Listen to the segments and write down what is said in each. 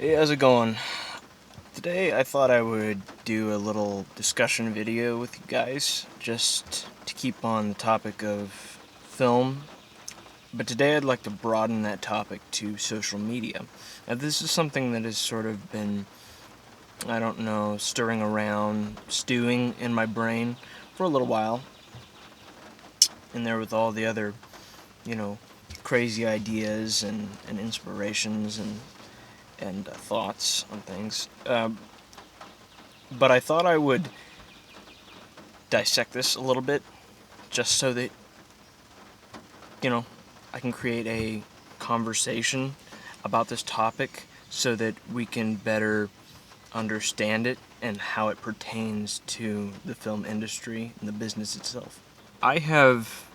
Hey, how's it going? Today I thought I would do a little discussion video with you guys, just to keep on the topic of film. But today I'd like to broaden that topic to social media. Now, this is something that has sort of been, I don't know, stirring around, stewing in my brain for a little while. In there with all the other, you know, crazy ideas and inspirations and thoughts on things. But I thought I would dissect this a little bit, just so that, I can create a conversation about this topic so that we can better understand it and how it pertains to the film industry and the business itself. I have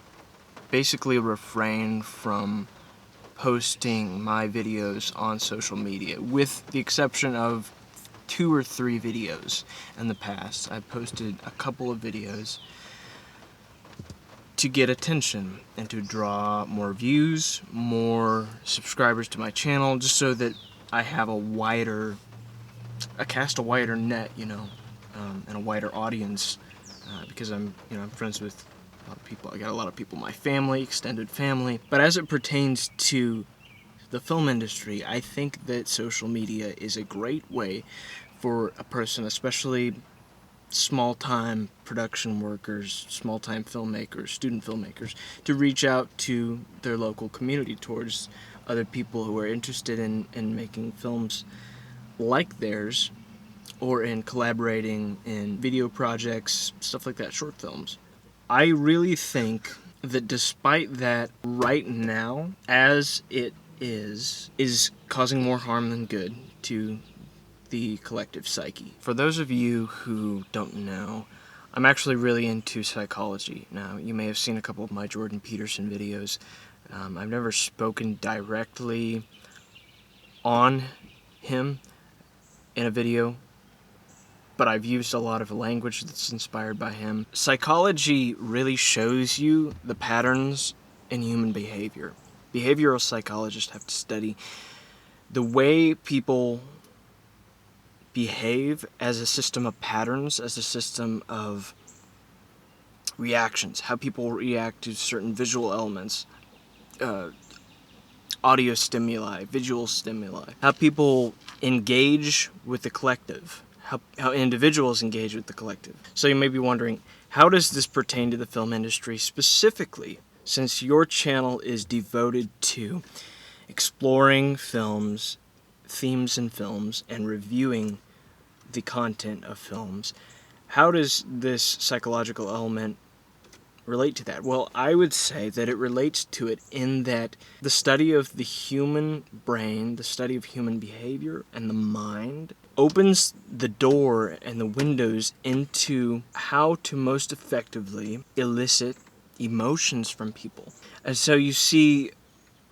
basically refrained from posting my videos on social media, with the exception of 2 or 3 videos in the past. I've posted a couple of videos to get attention and to draw more views, more subscribers to my channel, just so that I have cast a wider net, and a wider audience, because I'm friends with a lot of people. I got a lot of people in my family, extended family. But as it pertains to the film industry, I think that social media is a great way for a person, especially small-time production workers, small-time filmmakers, student filmmakers, to reach out to their local community, towards other people who are interested in making films like theirs, or in collaborating in video projects, stuff like that, short films. I really think that despite that, right now, as it is causing more harm than good to the collective psyche. For those of you who don't know, I'm actually really into psychology. Now, you may have seen a couple of my Jordan Peterson videos. I've never spoken directly on him in a video, but I've used a lot of language that's inspired by him. Psychology really shows you the patterns in human behavior. Behavioral psychologists have to study the way people behave as a system of patterns, as a system of reactions, how people react to certain visual elements, audio stimuli, visual stimuli, how people engage with the collective, how individuals engage with the collective. So you may be wondering, how does this pertain to the film industry specifically, since your channel is devoted to exploring films, themes in films, and reviewing the content of films? How does this psychological element relate to that? Well, I would say that it relates to it in that the study of the human brain, the study of human behavior and the mind, opens the door and the windows into how to most effectively elicit emotions from people. And so you see,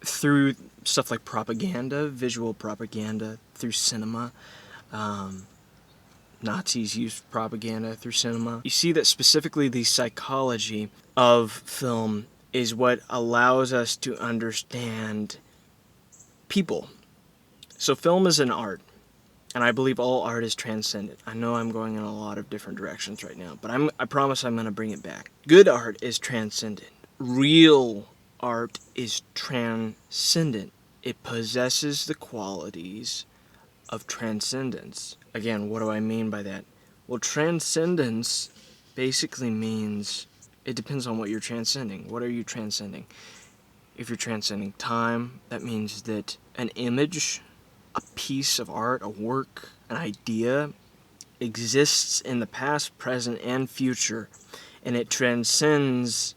through stuff like propaganda, visual propaganda, through cinema, Nazis used propaganda through cinema. You see that specifically the psychology of film is what allows us to understand people. So film is an art, and I believe all art is transcendent. I know I'm going in a lot of different directions right now, but I promise I'm going to bring it back. Good art is transcendent. Real art is transcendent. It possesses the qualities of transcendence. Again, what do I mean by that? Well, transcendence basically means it depends on what you're transcending. What are you transcending? If you're transcending time, that means that an image, a piece of art, a work, an idea exists in the past, present, and future, and it transcends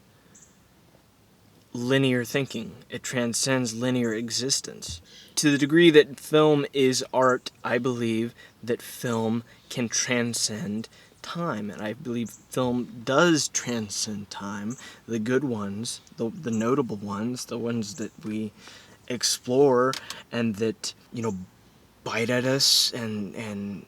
linear thinking. It transcends linear existence. To the degree that film is art, I believe that film can transcend time, and I believe film does transcend time. The good ones, the notable ones, the ones that we explore and that, bite at us and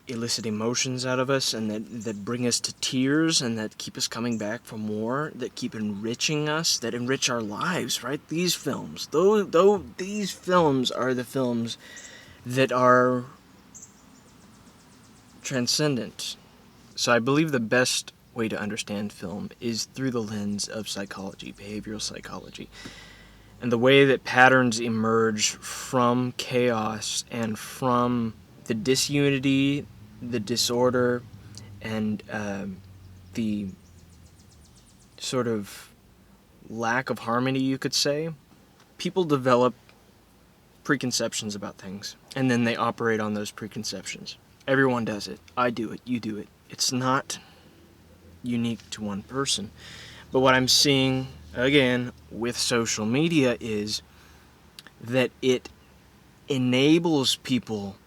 elicit emotions out of us, and that bring us to tears, and that keep us coming back for more, that keep enriching us, that enrich our lives, right? These films, though these films are the films that are transcendent. So I believe the best way to understand film is through the lens of psychology, behavioral psychology, and the way that patterns emerge from chaos and from the disunity, the disorder, and the sort of lack of harmony, you could say. People develop preconceptions about things, and then they operate on those preconceptions. Everyone does it. I do it. You do it. It's not unique to one person. But what I'm seeing, again, with social media is that it enables people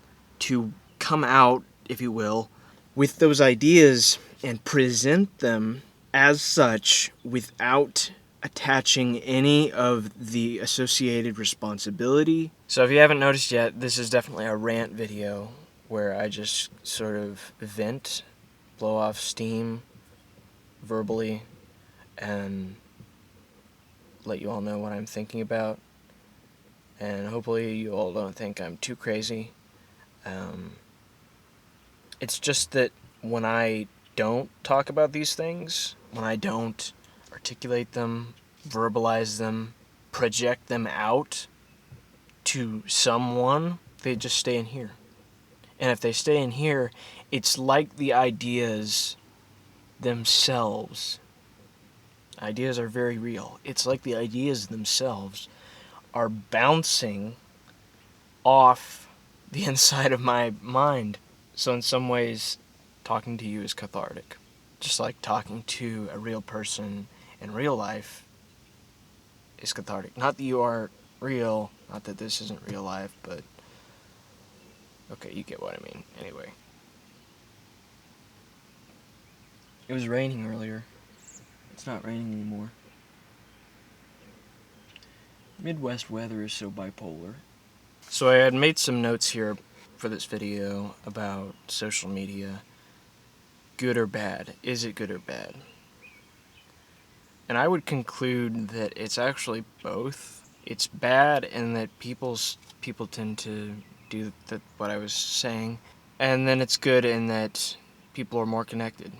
to come out, if you will, with those ideas and present them as such without attaching any of the associated responsibility. So if you haven't noticed yet, this is definitely a rant video where I just sort of vent, blow off steam verbally, and let you all know what I'm thinking about. And hopefully you all don't think I'm too crazy. It's just that when I don't talk about these things, when I don't articulate them, verbalize them, project them out to someone, they just stay in here. And if they stay in here, it's like the ideas themselves. Ideas are very real. It's like the ideas themselves are bouncing off the inside of my mind. So in some ways, talking to you is cathartic. Just like talking to a real person in real life is cathartic. Not that you are real, not that this isn't real life, but okay, you get what I mean. Anyway. It was raining earlier. It's not raining anymore. Midwest weather is so bipolar. So I had made some notes here for this video about social media. Good or bad? Is it good or bad? And I would conclude that it's actually both. It's bad in that people tend to do what I was saying, and then it's good in that people are more connected.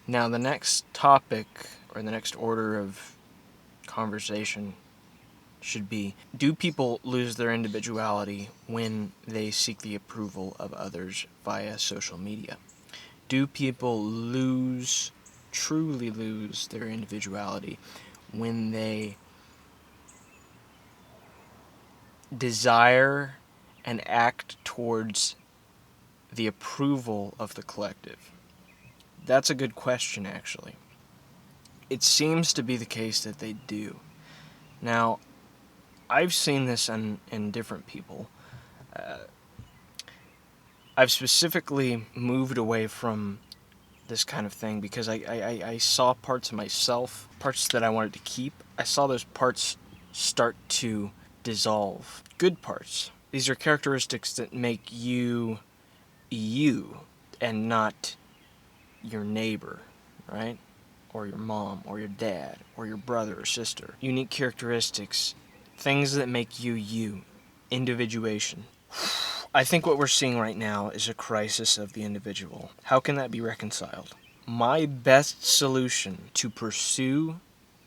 Now the next topic, or the next order of conversation, should be, do people lose their individuality when they seek the approval of others via social media? Do people truly lose their individuality when they desire and act towards the approval of the collective? That's a good question, actually. It seems to be the case that they do. Now, I've seen this in different people. I've specifically moved away from this kind of thing because I saw parts of myself, parts that I wanted to keep. I saw those parts start to dissolve. Good parts. These are characteristics that make you you and not your neighbor, right? Or your mom, or your dad, or your brother or sister. Unique characteristics, things that make you you. Individuation. I think what we're seeing right now is a crisis of the individual. How can that be reconciled? My best solution to pursue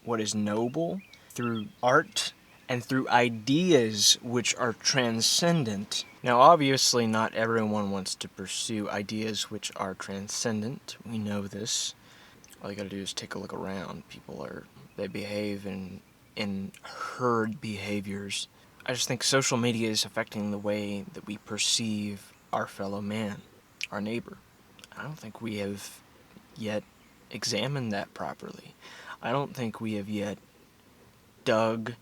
what is noble through art and through ideas which are transcendent. Now, obviously, not everyone wants to pursue ideas which are transcendent. We know this. All you gotta do is take a look around. They behave in herd behaviors. I just think social media is affecting the way that we perceive our fellow man, our neighbor. I don't think we have yet examined that properly. I don't think we have yet dug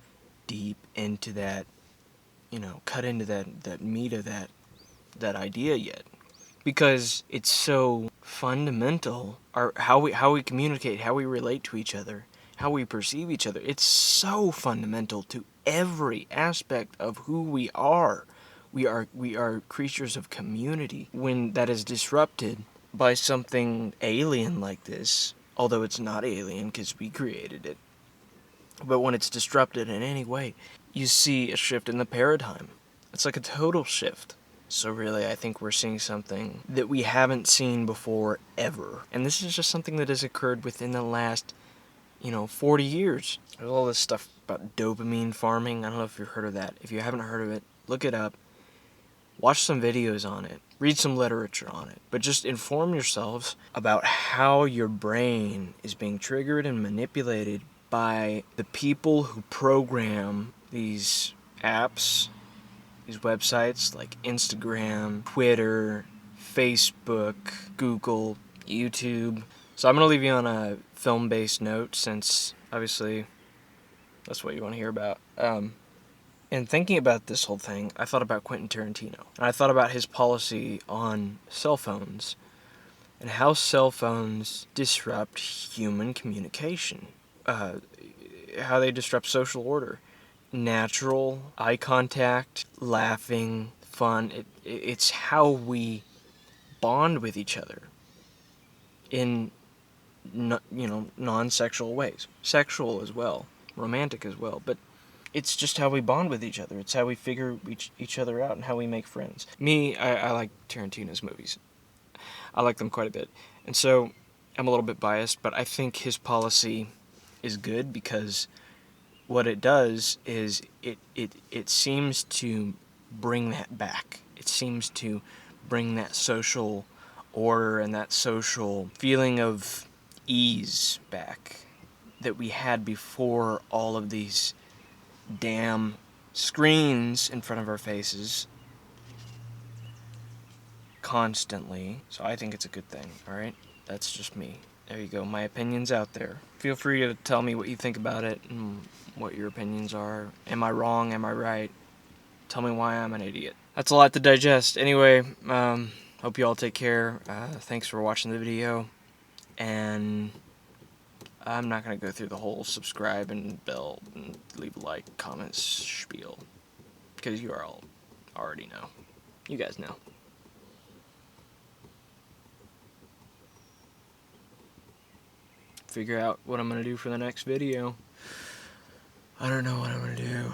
deep into that, cut into that meat of that idea yet. Because it's so fundamental, how we communicate, how we relate to each other, how we perceive each other. It's so fundamental to every aspect of who we are. We are creatures of community. When that is disrupted by something alien like this, although it's not alien because we created it, but when it's disrupted in any way, you see a shift in the paradigm. It's like a total shift. So really, I think we're seeing something that we haven't seen before ever. And this is just something that has occurred within the last, 40 years. There's all this stuff about dopamine farming. I don't know if you've heard of that. If you haven't heard of it, look it up. Watch some videos on it. Read some literature on it. But just inform yourselves about how your brain is being triggered and manipulated by the people who program these apps, these websites like Instagram, Twitter, Facebook, Google, YouTube. So I'm going to leave you on a film-based note, since obviously that's what you want to hear about. And thinking about this whole thing, I thought about Quentin Tarantino. And I thought about his policy on cell phones and how cell phones disrupt human communication. How they disrupt social order. Natural eye contact, laughing, fun. It's how we bond with each other in non-sexual ways. Sexual as well, romantic as well, but it's just how we bond with each other. It's how we figure each other out and how we make friends. Me, I like Tarantino's movies. I like them quite a bit. And so I'm a little bit biased, but I think his policy is good, because what it does is it seems to bring that back. It seems to bring that social order and that social feeling of ease back that we had before all of these damn screens in front of our faces constantly. So I think it's a good thing, alright? That's just me. There you go, my opinion's out there. Feel free to tell me what you think about it and what your opinions are. Am I wrong? Am I right? Tell me why I'm an idiot. That's a lot to digest. Anyway, hope you all take care. Thanks for watching the video. And I'm not going to go through the whole subscribe and bell and leave a like, comment, spiel. Because you all already know. You guys know. Figure out what I'm going to do for the next video. I don't know what I'm going to do.